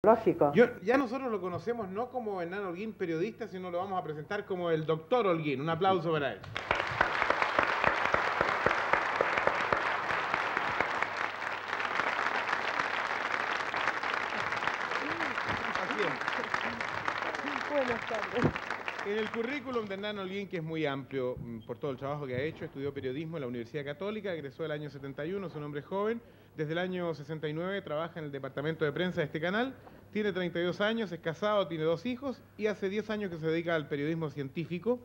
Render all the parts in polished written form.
Lógico. Ya nosotros lo conocemos no como Hernán Holguín, periodista, sino lo vamos a presentar como el doctor Holguín. Un aplauso para él. Así es. Buenas tardes. En el currículum de Hernán Holguín, que es muy amplio por todo el trabajo que ha hecho, estudió periodismo en la Universidad Católica, egresó el año 71, es un hombre joven. Desde el año 69 trabaja en el departamento de prensa de este canal, tiene 32 años, es casado, tiene 2 hijos y hace 10 años que se dedica al periodismo científico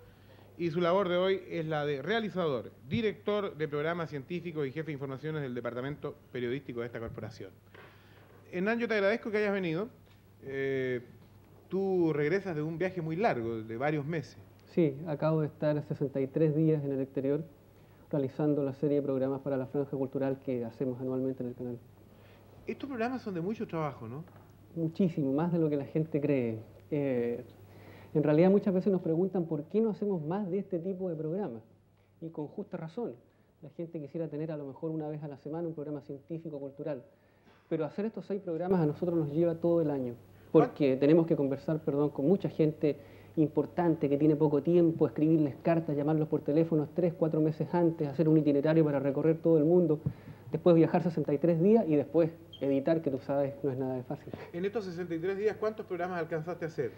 y su labor de hoy es la de realizador, director de programas científicos y jefe de informaciones del departamento periodístico de esta corporación. Hernán, yo te agradezco que hayas venido. Tú regresas de un viaje muy largo, de varios meses. Sí, acabo de estar 63 días en el exterior realizando la serie de programas para la franja cultural que hacemos anualmente en el canal. Estos programas son de mucho trabajo, ¿no? Muchísimo, más de lo que la gente cree. En realidad muchas veces nos preguntan por qué no hacemos más de este tipo de programas. Y con justa razón. La gente quisiera tener a lo mejor una vez a la semana un programa científico cultural. Pero hacer estos 6 programas a nosotros nos lleva todo el año. Porque tenemos que conversar, con mucha gente importante que tiene poco tiempo, escribirles cartas, llamarlos por teléfono 3, 4 meses antes, hacer un itinerario para recorrer todo el mundo, después viajar 63 días y después editar, que tú sabes, no es nada de fácil. En estos 63 días, ¿cuántos programas alcanzaste a hacer?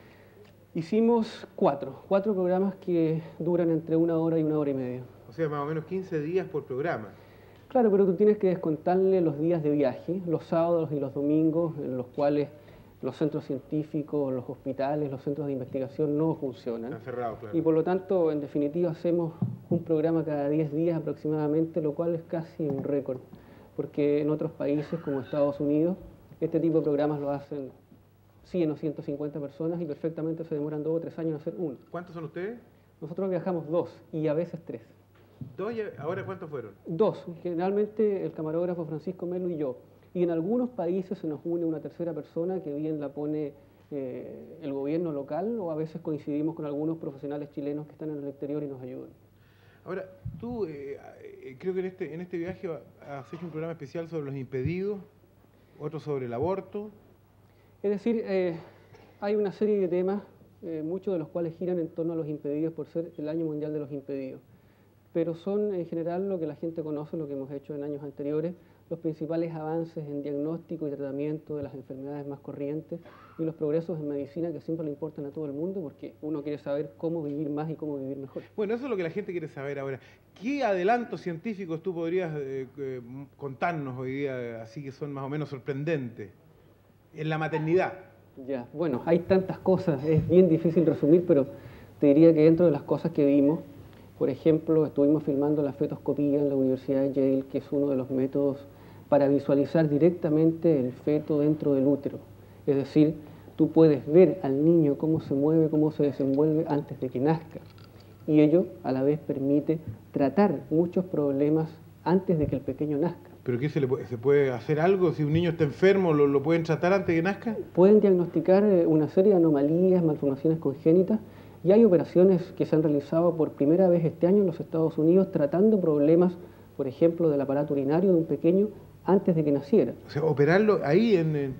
Hicimos 4 programas que duran entre 1 hora y 1 hora y media. O sea, más o menos 15 días por programa. Claro, pero tú tienes que descontarle los días de viaje, los sábados y los domingos, en los cuales los centros científicos, los hospitales, los centros de investigación no funcionan. Están cerrados, claro. Y por lo tanto, en definitiva, hacemos un programa cada 10 días aproximadamente, lo cual es casi un récord. Porque en otros países, como Estados Unidos, este tipo de programas lo hacen 100 o 150 personas y perfectamente se demoran 2 o 3 años en hacer uno. ¿Cuántos son ustedes? Nosotros viajamos 2 y a veces 3. ¿2? ¿Ahora cuántos fueron? 2. Generalmente el camarógrafo Francisco Melo y yo. Y en algunos países se nos une una tercera persona que bien la pone el gobierno local o a veces coincidimos con algunos profesionales chilenos que están en el exterior y nos ayudan. Ahora, tú creo que en este viaje has hecho un programa especial sobre los impedidos, otro sobre el aborto. Es decir, hay una serie de temas, muchos de los cuales giran en torno a los impedidos por ser el Año Mundial de los Impedidos. Pero son en general lo que la gente conoce, lo que hemos hecho en años anteriores, los principales avances en diagnóstico y tratamiento de las enfermedades más corrientes y los progresos en medicina que siempre le importan a todo el mundo porque uno quiere saber cómo vivir más y cómo vivir mejor. Bueno, eso es lo que la gente quiere saber ahora. ¿Qué adelantos científicos tú podrías contarnos hoy día, así que son más o menos sorprendentes, en la maternidad? Ya, bueno, hay tantas cosas, es bien difícil resumir, pero te diría que dentro de las cosas que vimos, por ejemplo, estuvimos filmando la fetoscopía en la Universidad de Yale, que es uno de los métodos para visualizar directamente el feto dentro del útero. Es decir, tú puedes ver al niño cómo se mueve, cómo se desenvuelve antes de que nazca. Y ello, a la vez, permite tratar muchos problemas antes de que el pequeño nazca. ¿Pero qué se puede hacer algo? Si un niño está enfermo, ¿lo pueden tratar antes de que nazca? Pueden diagnosticar una serie de anomalías, malformaciones congénitas, y hay operaciones que se han realizado por primera vez este año en los Estados Unidos tratando problemas, por ejemplo, del aparato urinario de un pequeño antes de que naciera. O sea, operarlo ahí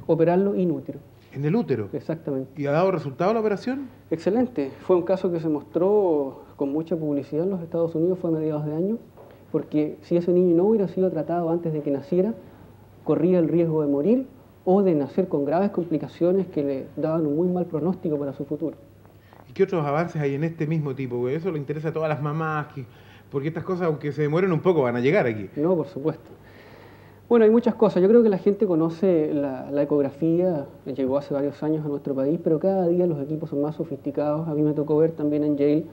Operarlo in útero. ¿En el útero? Exactamente. ¿Y ha dado resultado la operación? Excelente. Fue un caso que se mostró con mucha publicidad en los Estados Unidos, fue a mediados de año, porque si ese niño no hubiera sido tratado antes de que naciera, corría el riesgo de morir o de nacer con graves complicaciones que le daban un muy mal pronóstico para su futuro. ¿Y qué otros avances hay en este mismo tipo? Porque eso le interesa a todas las mamás, porque estas cosas, aunque se demoren un poco, van a llegar aquí. No, por supuesto. Bueno, hay muchas cosas. Yo creo que la gente conoce la ecografía, llegó hace varios años a nuestro país, pero cada día los equipos son más sofisticados. A mí me tocó ver también en Yale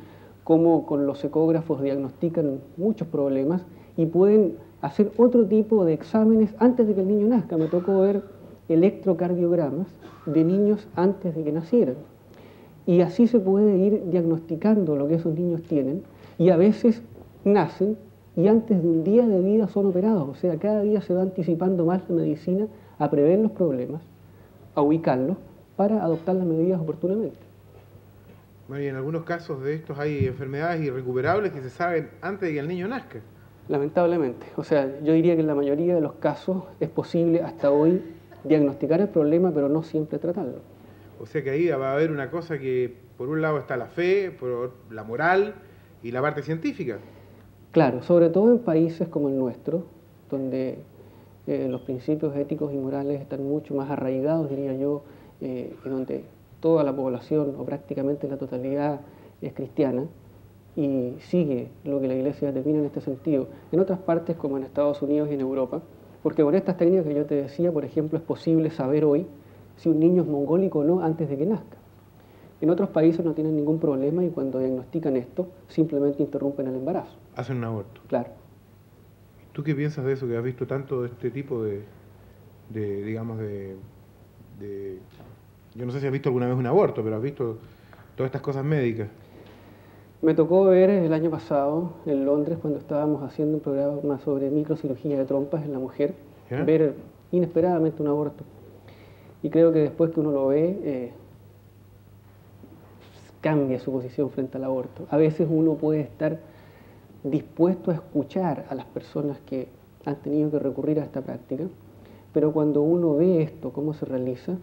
cómo con los ecógrafos diagnostican muchos problemas y pueden hacer otro tipo de exámenes antes de que el niño nazca. Me tocó ver electrocardiogramas de niños antes de que nacieran. Y así se puede ir diagnosticando lo que esos niños tienen y a veces nacen y antes de un día de vida son operados. O sea, cada día se va anticipando más la medicina a prever los problemas, a ubicarlos para adoptar las medidas oportunamente. Bueno, y en algunos casos de estos hay enfermedades irrecuperables que se saben antes de que el niño nazca. Lamentablemente. O sea, yo diría que en la mayoría de los casos es posible hasta hoy diagnosticar el problema, pero no siempre tratarlo. O sea que ahí va a haber una cosa que, por un lado está la fe, por la moral y la parte científica. Claro, sobre todo en países como el nuestro, donde los principios éticos y morales están mucho más arraigados, diría yo, y donde toda la población, o prácticamente la totalidad, es cristiana y sigue lo que la Iglesia determina en este sentido. En otras partes, como en Estados Unidos y en Europa, porque con estas técnicas que yo te decía, por ejemplo, es posible saber hoy si un niño es mongólico o no antes de que nazca. En otros países no tienen ningún problema y cuando diagnostican esto, simplemente interrumpen el embarazo. Hacen un aborto. Claro. ¿Tú qué piensas de eso, que has visto tanto de este tipo digamos, yo no sé si has visto alguna vez un aborto, pero has visto todas estas cosas médicas? Me tocó ver el año pasado en Londres, cuando estábamos haciendo un programa sobre microcirugía de trompas en la mujer, ¿Ya? ver inesperadamente un aborto. Y creo que después que uno lo ve, cambia su posición frente al aborto. A veces uno puede estar dispuesto a escuchar a las personas que han tenido que recurrir a esta práctica, pero cuando uno ve esto, cómo se realiza,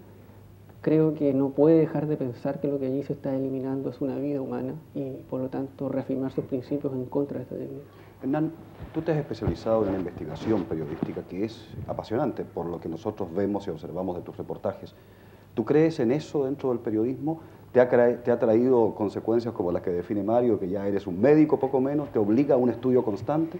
creo que no puede dejar de pensar que lo que allí se está eliminando es una vida humana y por lo tanto reafirmar sus principios en contra de esta técnica. Hernán, tú te has especializado en una investigación periodística que es apasionante por lo que nosotros vemos y observamos de tus reportajes. ¿Tú crees en eso dentro del periodismo? ¿Te ha traído consecuencias como las que define Mario, que ya eres un médico poco menos? ¿Te obliga a un estudio constante?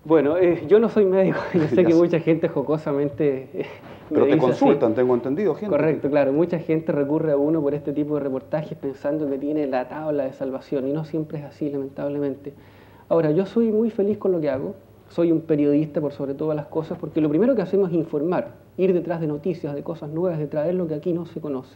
Bueno, yo no soy médico, yo sé que mucha gente jocosamente pero te consultan, tengo entendido, gente. Correcto, claro, mucha gente recurre a uno por este tipo de reportajes pensando que tiene la tabla de salvación y no siempre es así, lamentablemente. Ahora, yo soy muy feliz con lo que hago, soy un periodista por sobre todas las cosas, porque lo primero que hacemos es informar, ir detrás de noticias, de cosas nuevas, de traer lo que aquí no se conoce.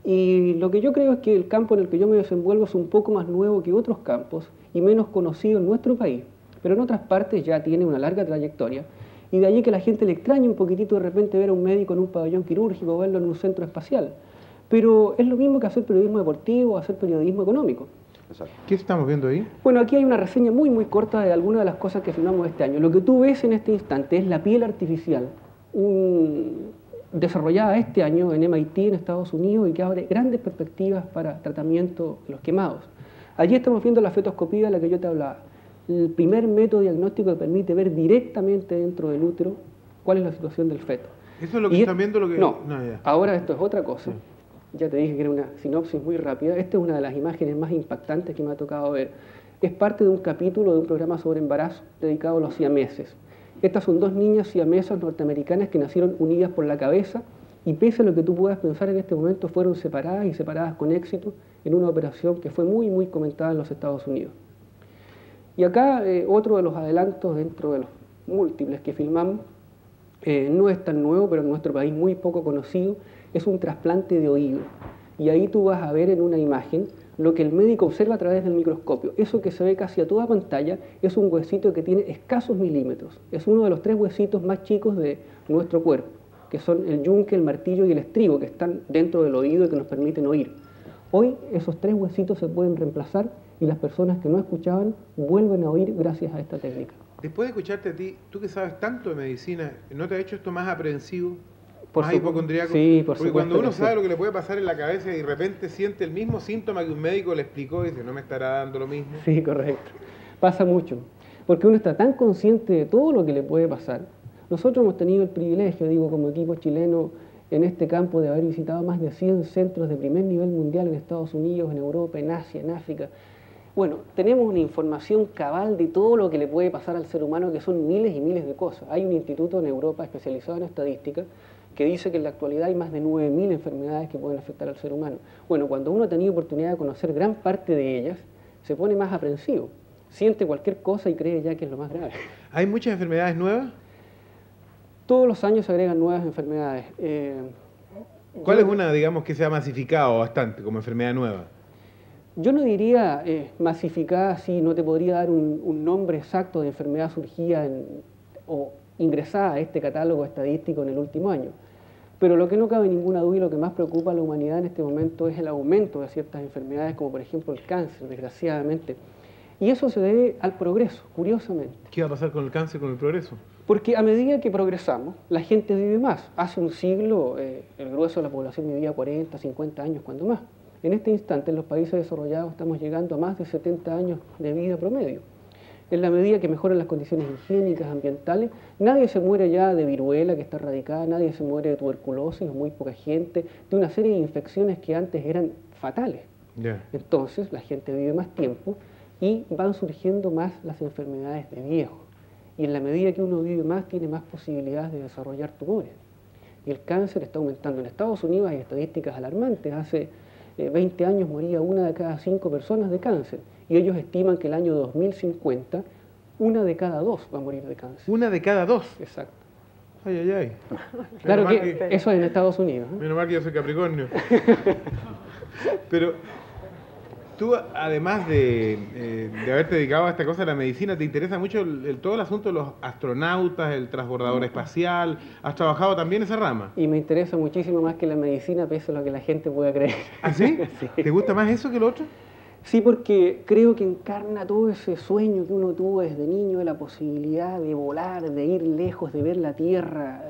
Y lo que yo creo es que el campo en el que yo me desenvuelvo es un poco más nuevo que otros campos y menos conocido en nuestro país, pero en otras partes ya tiene una larga trayectoria y de allí que la gente le extrañe un poquitito de repente ver a un médico en un pabellón quirúrgico o verlo en un centro espacial. Pero es lo mismo que hacer periodismo deportivo o hacer periodismo económico. Exacto. ¿Qué estamos viendo ahí? Bueno, aquí hay una reseña muy corta de algunas de las cosas que filmamos este año. Lo que tú ves en este instante es la piel artificial, desarrollada este año en MIT, en Estados Unidos, y que abre grandes perspectivas para tratamiento de los quemados. Allí estamos viendo la fetoscopía de la que yo te hablaba. El primer método diagnóstico que permite ver directamente dentro del útero cuál es la situación del feto. ¿Eso es lo que están viendo? No, ahora esto es otra cosa. Sí. Ya te dije que era una sinopsis muy rápida. Esta es una de las imágenes más impactantes que me ha tocado ver. Es parte de un capítulo de un programa sobre embarazo dedicado a los siameses. Estas son dos niñas siamesas norteamericanas que nacieron unidas por la cabeza y pese a lo que tú puedas pensar en este momento, fueron separadas y separadas con éxito en una operación que fue muy comentada en los Estados Unidos. Y acá otro de los adelantos dentro de los múltiples que filmamos, no es tan nuevo, pero en nuestro país muy poco conocido, es un trasplante de oído. Y ahí tú vas a ver en una imagen lo que el médico observa a través del microscopio. Eso que se ve casi a toda pantalla es un huesito que tiene escasos milímetros. Es uno de los 3 huesitos más chicos de nuestro cuerpo, que son el yunque, el martillo y el estribo, que están dentro del oído y que nos permiten oír. Hoy esos 3 huesitos se pueden reemplazar y las personas que no escuchaban vuelven a oír gracias a esta técnica. Después de escucharte a ti, tú que sabes tanto de medicina, ¿no te ha hecho esto más aprensivo? ¿Más hipocondríaco? Sí, por Porque supuesto. cuando uno sabe lo que le puede pasar en la cabeza y de repente siente el mismo síntoma que un médico le explicó y dice, ¿no me estará dando lo mismo? Sí, correcto. Pasa mucho. Porque uno está tan consciente de todo lo que le puede pasar. Nosotros hemos tenido el privilegio, digo, como equipo chileno, en este campo de haber visitado más de 100 centros de primer nivel mundial en Estados Unidos, en Europa, en Asia, en África. Bueno, tenemos una información cabal de todo lo que le puede pasar al ser humano, que son miles y miles de cosas. Hay un instituto en Europa especializado en estadística que dice que en la actualidad hay más de 9.000 enfermedades que pueden afectar al ser humano. Bueno, cuando uno ha tenido oportunidad de conocer gran parte de ellas, se pone más aprensivo. Siente cualquier cosa y cree ya que es lo más grave. ¿Hay muchas enfermedades nuevas? Todos los años se agregan nuevas enfermedades. ¿Cuál es una, digamos, que se ha masificado bastante como enfermedad nueva? Yo no diría masificada, así no te podría dar un nombre exacto de enfermedad surgida o ingresada a este catálogo estadístico en el último año. Pero lo que no cabe ninguna duda y lo que más preocupa a la humanidad en este momento es el aumento de ciertas enfermedades, como por ejemplo el cáncer, desgraciadamente. Y eso se debe al progreso, curiosamente. ¿Qué va a pasar con el cáncer, con el progreso? Porque a medida que progresamos, la gente vive más. Hace un siglo el grueso de la población vivía 40, 50 años, cuando más. En este instante, en los países desarrollados estamos llegando a más de 70 años de vida promedio. En la medida que mejoran las condiciones higiénicas, ambientales, nadie se muere ya de viruela que está erradicada, nadie se muere de tuberculosis, muy poca gente, de una serie de infecciones que antes eran fatales. Entonces, la gente vive más tiempo y van surgiendo más las enfermedades de viejo. Y en la medida que uno vive más, tiene más posibilidades de desarrollar tumores. Y el cáncer está aumentando. En Estados Unidos hay estadísticas alarmantes. Hace 20 años moría 1 de cada 5 personas de cáncer. Y ellos estiman que el año 2050, 1 de cada 2 va a morir de cáncer. 1 de cada 2. Exacto. Ay, ay, ay. Claro que eso es en Estados Unidos. Menos mal que yo soy Capricornio. Pero tú, además de haberte dedicado a esta cosa de la medicina, te interesa mucho todo el asunto de los astronautas, el transbordador espacial. ¿Has trabajado también esa rama? Y me interesa muchísimo más que la medicina, pese a lo que la gente pueda creer. ¿Ah, sí? Sí. ¿Te gusta más eso que lo otro? Sí, porque creo que encarna todo ese sueño que uno tuvo desde niño, de la posibilidad de volar, de ir lejos, de ver la Tierra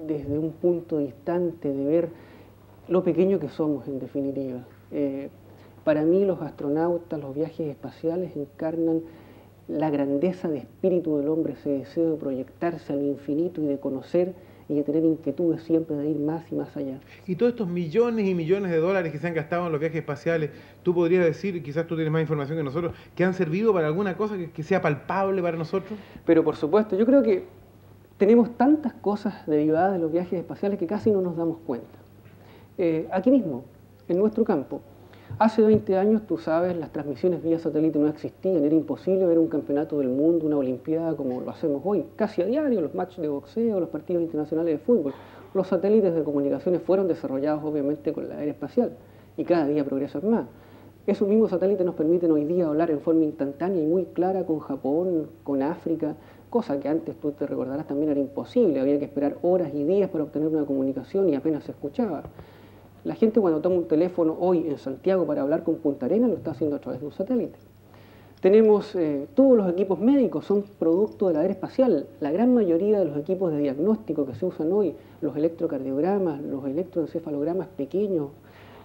desde un punto distante, de ver lo pequeño que somos, en definitiva. Para mí los astronautas, los viajes espaciales encarnan la grandeza de espíritu del hombre, ese deseo de proyectarse al infinito y de conocer y de tener inquietudes siempre de ir más y más allá. Y todos estos millones y millones de dólares que se han gastado en los viajes espaciales, tú podrías decir, quizás tú tienes más información que nosotros, que han servido para alguna cosa que sea palpable para nosotros. Pero por supuesto, yo creo que tenemos tantas cosas derivadas de los viajes espaciales que casi no nos damos cuenta. Aquí mismo, en nuestro campo, hace 20 años, tú sabes, las transmisiones vía satélite no existían, era imposible ver un campeonato del mundo, una olimpiada como lo hacemos hoy, casi a diario, los matches de boxeo, los partidos internacionales de fútbol. Los satélites de comunicaciones fueron desarrollados obviamente con la era espacial y cada día progresan más. Esos mismos satélites nos permiten hoy día hablar en forma instantánea y muy clara con Japón, con África, cosa que antes, tú te recordarás, también era imposible, había que esperar horas y días para obtener una comunicación y apenas se escuchaba. La gente cuando toma un teléfono hoy en Santiago para hablar con Punta Arenas lo está haciendo a través de un satélite. Tenemos todos los equipos médicos, son producto de la era espacial. La gran mayoría de los equipos de diagnóstico que se usan hoy, los electrocardiogramas, los electroencefalogramas pequeños,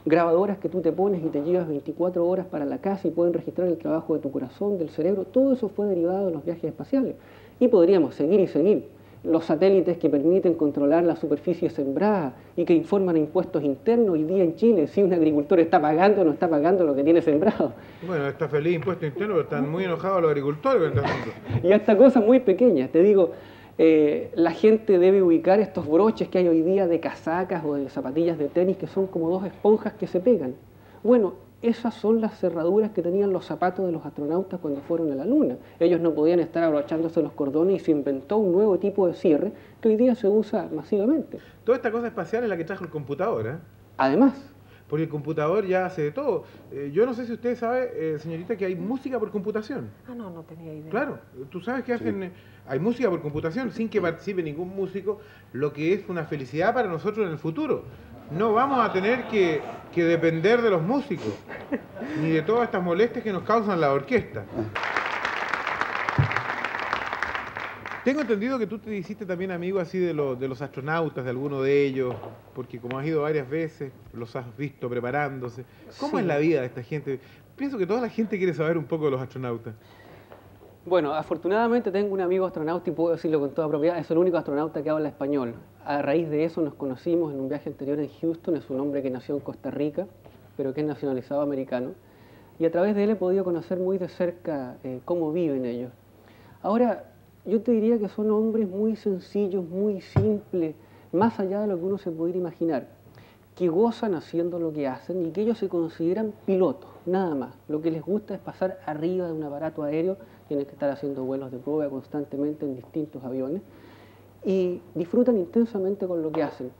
grabadoras que tú te pones y te llevas 24 horas para la casa y pueden registrar el trabajo de tu corazón, del cerebro, todo eso fue derivado de los viajes espaciales. Y podríamos seguir y seguir. Los satélites que permiten controlar la superficie sembrada y que informan a impuestos internos hoy día en Chile, si un agricultor está pagando o no está pagando lo que tiene sembrado. Bueno, está feliz impuesto interno, pero están muy enojados los agricultores con este asunto. Y hasta cosas muy pequeñas, te digo, la gente debe ubicar estos broches que hay hoy día de casacas o de zapatillas de tenis que son como dos esponjas que se pegan. Bueno, esas son las cerraduras que tenían los zapatos de los astronautas cuando fueron a la Luna. Ellos no podían estar abrochándose los cordones y se inventó un nuevo tipo de cierre que hoy día se usa masivamente. Toda esta cosa espacial es la que trajo el computador, ¿eh? Además. Porque el computador ya hace de todo. Yo no sé si usted sabe, señorita, que hay música por computación. Ah, no, no tenía idea. Claro, tú sabes que hacen, hay música por computación sin que participe ningún músico, lo que es una felicidad para nosotros en el futuro. No vamos a tener que depender de los músicos, ni de todas estas molestias que nos causan la orquesta. Tengo entendido que tú te hiciste también amigo así de los astronautas, de alguno de ellos, porque como has ido varias veces, los has visto preparándose. ¿Cómo es la vida de esta gente? Pienso que toda la gente quiere saber un poco de los astronautas. Bueno, afortunadamente tengo un amigo astronauta y puedo decirlo con toda propiedad, es el único astronauta que habla español. A raíz de eso nos conocimos en un viaje anterior en Houston, es un hombre que nació en Costa Rica, pero que es nacionalizado americano. Y a través de él he podido conocer muy de cerca cómo viven ellos. Ahora, yo te diría que son hombres muy sencillos, muy simples, más allá de lo que uno se pudiera imaginar, que gozan haciendo lo que hacen y que ellos se consideran pilotos, nada más. Lo que les gusta es pasar arriba de un aparato aéreo, tienen que estar haciendo vuelos de prueba constantemente en distintos aviones y disfrutan intensamente con lo que hacen.